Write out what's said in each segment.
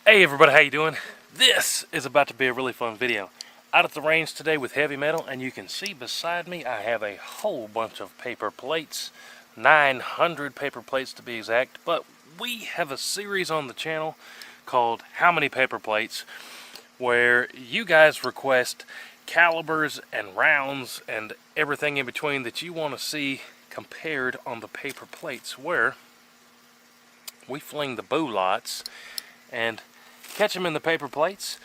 Hey everybody, how you doing? This is about to be a really fun video. Out at the range today with heavy metal, and you can see beside me I have a whole bunch of paper plates, 900 paper plates to be exact, but we have a series on the channel called How Many Paper Plates, where you guys request calibers and rounds and everything in between that you want to see compared on the paper plates, where we fling the boo lots and catch them in the paper plates,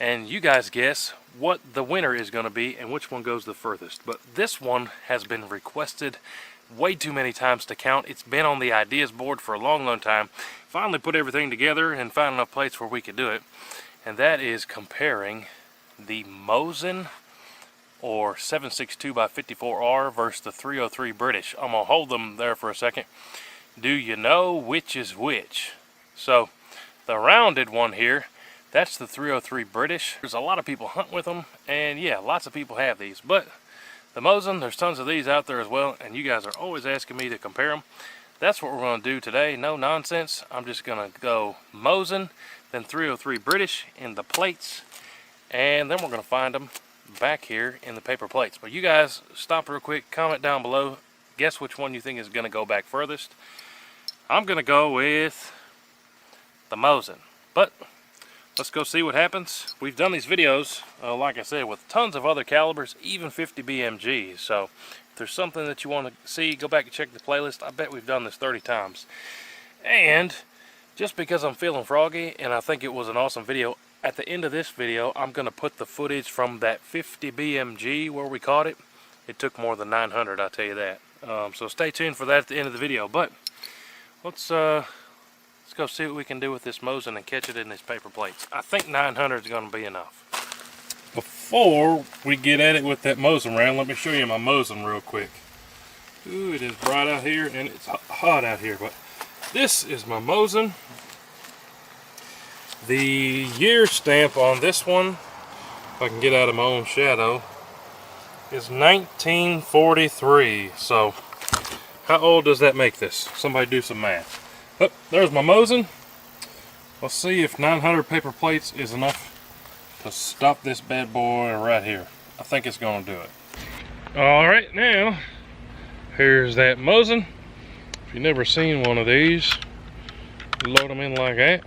and you guys guess what the winner is going to be and which one goes the furthest. But this one has been requested way too many times to count. It's been on the ideas board for a long time. Finally put everything together and found enough plates where we could do it, and that is comparing the Mosin or 762x54R versus the 303 British. I'm going to hold them there for a second. Do you know which is which? So the rounded one here, that's the 303 British. There's a lot of people hunt with them, and yeah, lots of people have these. But the Mosin, there's tons of these out there as well, and you guys are always asking me to compare them. That's what we're going to do today. No nonsense. I'm just going to go Mosin, then 303 British in the plates, and then we're going to find them back here in the paper plates. But you guys stop real quick, comment down below, guess which one you think is going to go back furthest. I'm going to go with the Mosin, but let's go see what happens. We've done these videos, like I said, with tons of other calibers, even 50 BMGs. So if there's something that you want to see, go back and check the playlist. I bet we've done this 30 times. And just because I'm feeling froggy and I think it was an awesome video, at the end of this video, I'm going to put the footage from that 50 BMG where we caught it. It took more than 900, I'll tell you that. So stay tuned for that at the end of the video. But let's go see what we can do with this Mosin and catch it in these paper plates. I think 900 is going to be enough. Before we get at it with that Mosin round, let me show you my Mosin real quick. Ooh, it is bright out here and it's hot out here, but this is my Mosin. The year stamp on this one, if I can get out of my own shadow, is 1943. So how old does that make this? Somebody do some math. Oh, there's my Mosin. Let's see if 900 paper plates is enough to stop this bad boy right here. I think it's going to do it. Alright, now here's that Mosin. If you've never seen one of these, load them in like that.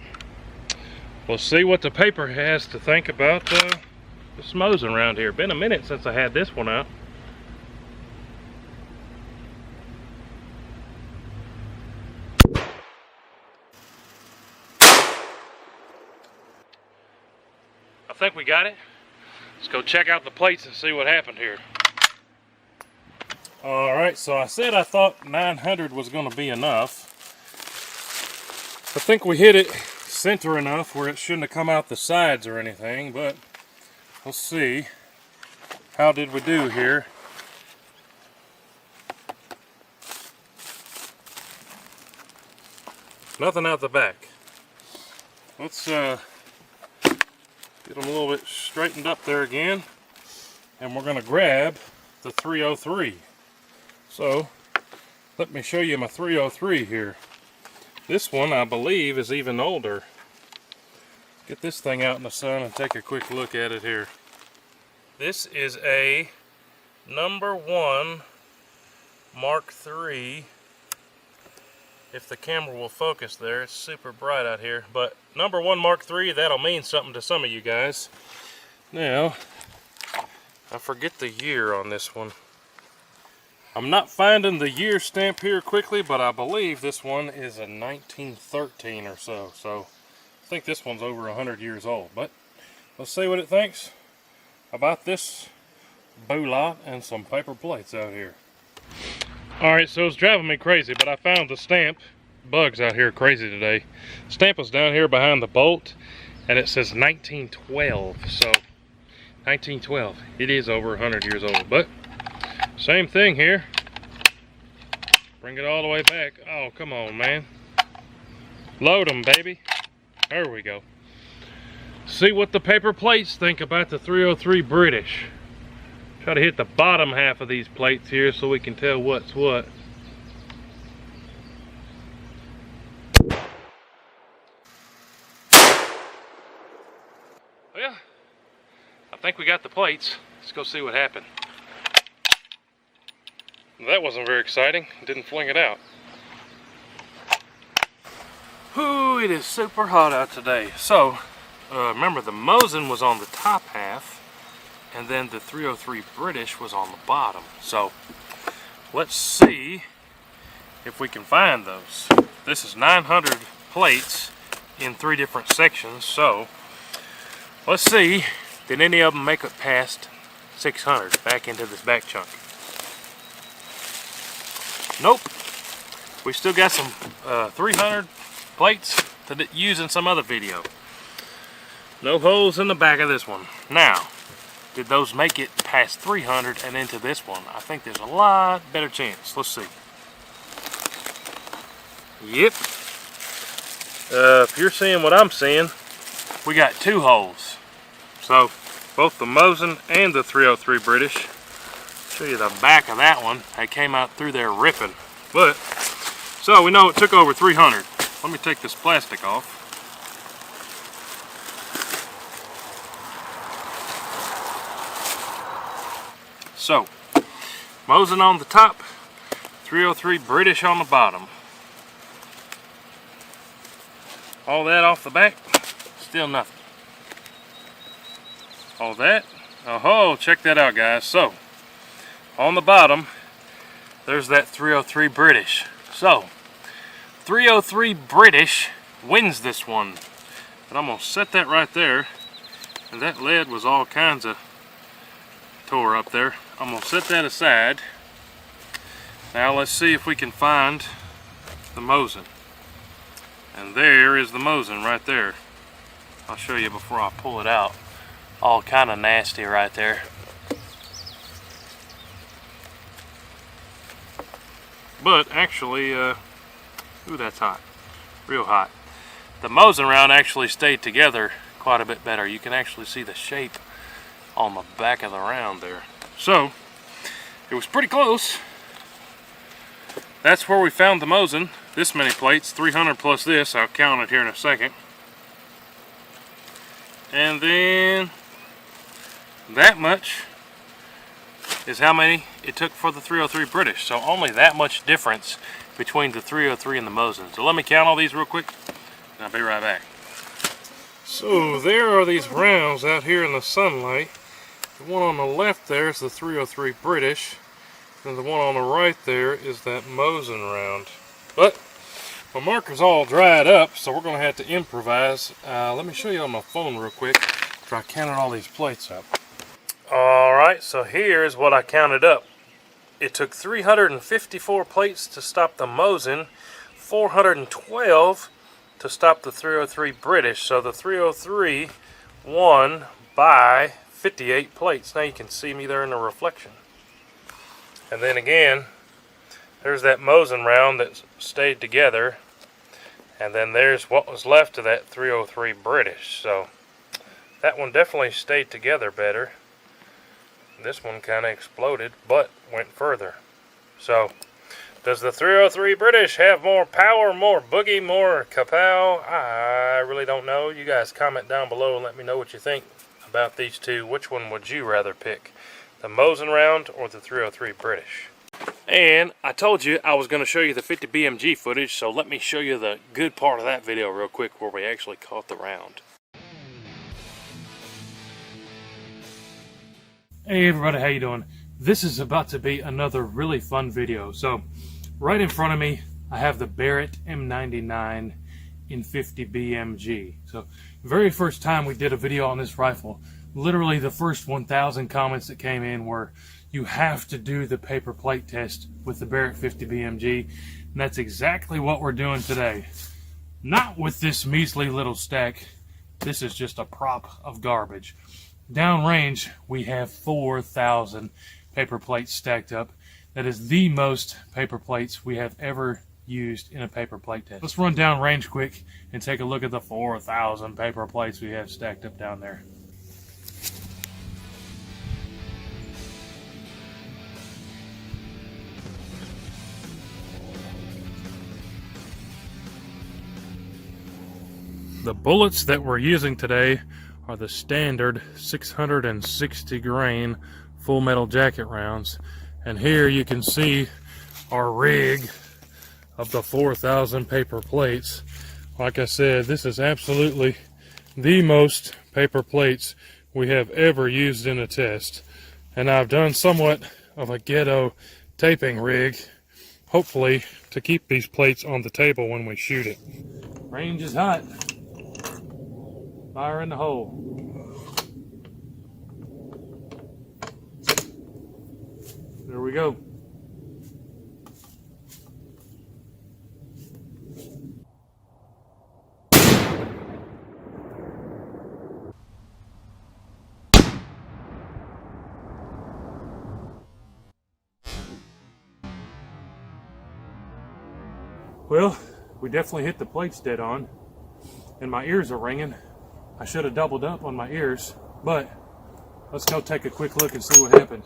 We'll see what the paper has to think about this Mosin around here. Been a minute since I had this one out. I think we got it. Let's go check out the plates and see what happened here. Alright, so I said I thought 900 was going to be enough. I think we hit it center enough where it shouldn't have come out the sides or anything, but let's see. How did we do here? Nothing out the back. Let's get them a little bit straightened up there again, and we're going to grab the 303. So let me show you my 303 here. This one I believe is even older. Get this thing out in the sun and take a quick look at it here. This is a #1 Mark III. If the camera will focus there, it's super bright out here, but #1 Mark III, that'll mean something to some of you guys. Now, I forget the year on this one. I'm not finding the year stamp here quickly, but I believe this one is a 1913 or so. So I think this one's over 100 years old, but let's see what it thinks about this boo lot and some paper plates out here. Alright, so it's driving me crazy, but I found the stamp. Bugs out here crazy today. The stamp was down here behind the bolt, and it says 1912. So 1912. It is over 100 years old, but same thing here. Bring it all the way back. Oh, come on, man. Load them, baby. There we go. See what the paper plates think about the 303 British. Try to hit the bottom half of these plates here so we can tell what's what. we got the plates. Let's go see what happened. That wasn't very exciting. Didn't fling it out. Whew, it is super hot out today. So, remember the Mosin was on the top half, and then the 303 British was on the bottom. So, let's see if we can find those. This is 900 plates in 3 different sections. So, let's see, did any of them make it past 600 back into this back chunk? Nope. We still got some 300 plates to use in some other video. No holes in the back of this one. Now, did those make it past 300 and into this one? I think there's a lot better chance. Let's see. Yep. If you're seeing what I'm seeing, we got 2 holes. So, both the Mosin and the 303 British. Show you the back of that one. They came out through there ripping. But, so we know it took over 300. Let me take this plastic off. So, Mosin on the top, 303 British on the bottom. All that off the back, still nothing. All that, oh, check that out, guys. So, on the bottom, there's that 303 British. So, 303 British wins this one. But I'm going to set that right there. And that lead was all kinds of tore up there. I'm going to set that aside. Now let's see if we can find the Mosin. And there is the Mosin right there. I'll show you before I pull it out. All kind of nasty right there. But actually, ooh, that's hot. Real hot. The Mosin round actually stayed together quite a bit better. You can actually see the shape on the back of the round there. So, it was pretty close. That's where we found the Mosin. This many plates, 300 plus this. I'll count it here in a second. And then, that much is how many it took for the 303 British. So only that much difference between the 303 and the Mosin. So let me count all these real quick, and I'll be right back. So there are these rounds out here in the sunlight. The one on the left there is the 303 British, and the one on the right there is that Mosin round. But my marker's all dried up, so we're going to have to improvise. Let me show you on my phone real quick after I counted all these plates up. Alright, so here's what I counted up. It took 354 plates to stop the Mosin, 412 to stop the 303 British. So the 303 won by 58 plates. Now you can see me there in the reflection. And then again, there's that Mosin round that stayed together. And then there's what was left of that 303 British. So that one definitely stayed together better. This one kind of exploded, but went further. So, does the 303 British have more power, more boogie, more kapow? I really don't know. You guys comment down below and let me know what you think about these two. Which one would you rather pick? The Mosin round or the 303 British? And I told you I was going to show you the 50 BMG footage, so let me show you the good part of that video real quick where we actually caught the round. Hey everybody, how you doing? This is about to be another really fun video. So, right in front of me, I have the Barrett M99 in 50 BMG. So, very first time we did a video on this rifle, literally the first 1,000 comments that came in were, you have to do the paper plate test with the Barrett 50 BMG. And that's exactly what we're doing today. Not with this measly little stack. This is just a prop of garbage. Downrange, we have 4,000 paper plates stacked up. That is the most paper plates we have ever used in a paper plate test. Let's run downrange quick and take a look at the 4,000 paper plates we have stacked up down there. The bullets that we're using today are the standard 660 grain full metal jacket rounds. And here you can see our rig of the 4,000 paper plates. Like I said, this is absolutely the most paper plates we have ever used in a test. And I've done somewhat of a ghetto taping rig, hopefully to keep these plates on the table when we shoot it. Range is hot. Fire in the hole. There we go. Well, we definitely hit the plates dead on, and my ears are ringing. I should have doubled up on my ears, but let's go take a quick look and see what happened.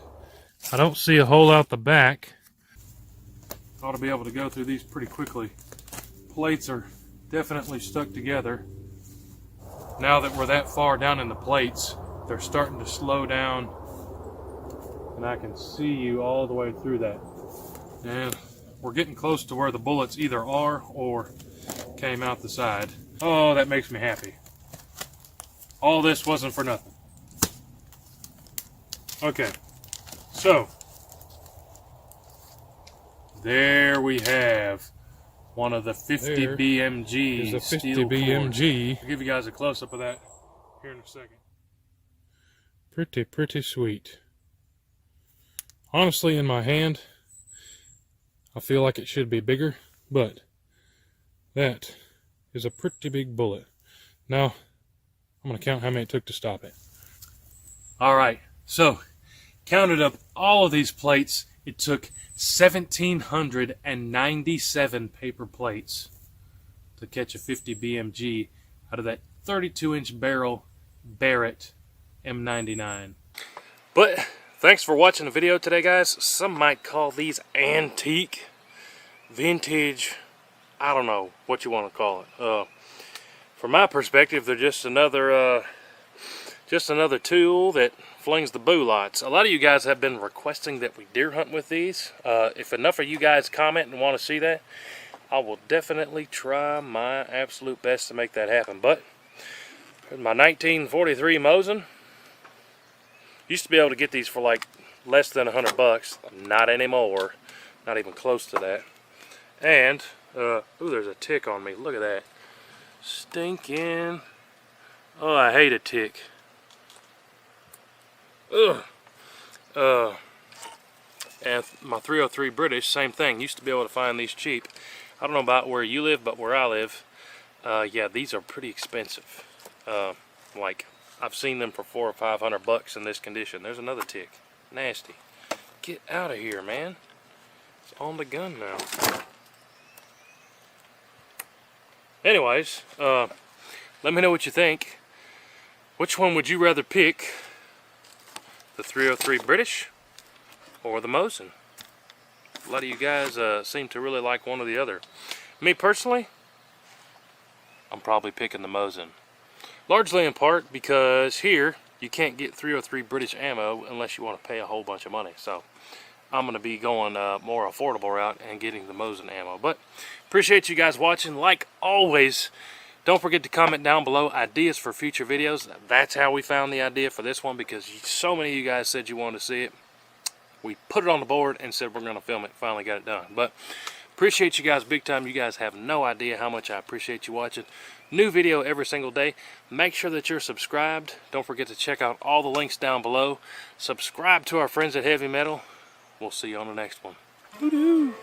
I don't see a hole out the back. Ought to be able to go through these pretty quickly. Plates are definitely stuck together. Now that we're that far down in the plates, they're starting to slow down, and I can see you all the way through that. And we're getting close to where the bullets either are or came out the side. Oh, that makes me happy. All this wasn't for nothing. Okay, so there we have one of the 50 BMG is a 50 steel BMG. I'll give you guys a close-up of that here in a second. Pretty sweet. Honestly, in my hand, I feel like it should be bigger, but that is a pretty big bullet. Now, I'm going to count how many it took to stop it. All right, so counted up all of these plates. It took 1,797 paper plates to catch a 50 BMG out of that 32-inch barrel Barrett M99. But thanks for watching the video today, guys. Some might call these antique, vintage, I don't know what you want to call it. From my perspective, they're just another tool that flings the boo lots. A lot of you guys have been requesting that we deer hunt with these. If enough of you guys comment and want to see that, I will definitely try my absolute best to make that happen. But my 1943 Mosin, used to be able to get these for like less than $100. Not anymore. Not even close to that. And ooh, there's a tick on me. Look at that. Stinking. Oh, I hate a tick. Ugh. And my 303 British, same thing. Used to be able to find these cheap. I don't know about where you live, but where I live, yeah, these are pretty expensive. Like, I've seen them for $400 or $500 in this condition. There's another tick. Nasty. Get out of here, man. It's on the gun now. Anyways, let me know what you think. Which one would you rather pick? The 303 British or the Mosin? A lot of you guys seem to really like one or the other. Me personally, I'm probably picking the Mosin. Largely in part because here you can't get 303 British ammo unless you want to pay a whole bunch of money. So I'm going to be going more affordable route and getting the Mosin ammo. But appreciate you guys watching. Like always, don't forget to comment down below ideas for future videos. That's how we found the idea for this one, because so many of you guys said you wanted to see it. We put it on the board and said we're going to film it. Finally got it done. But appreciate you guys big time. You guys have no idea how much I appreciate you watching. New video every single day. Make sure that you're subscribed. Don't forget to check out all the links down below. Subscribe to our friends at Heavy Metal. We'll see you on the next one. Woo-hoo.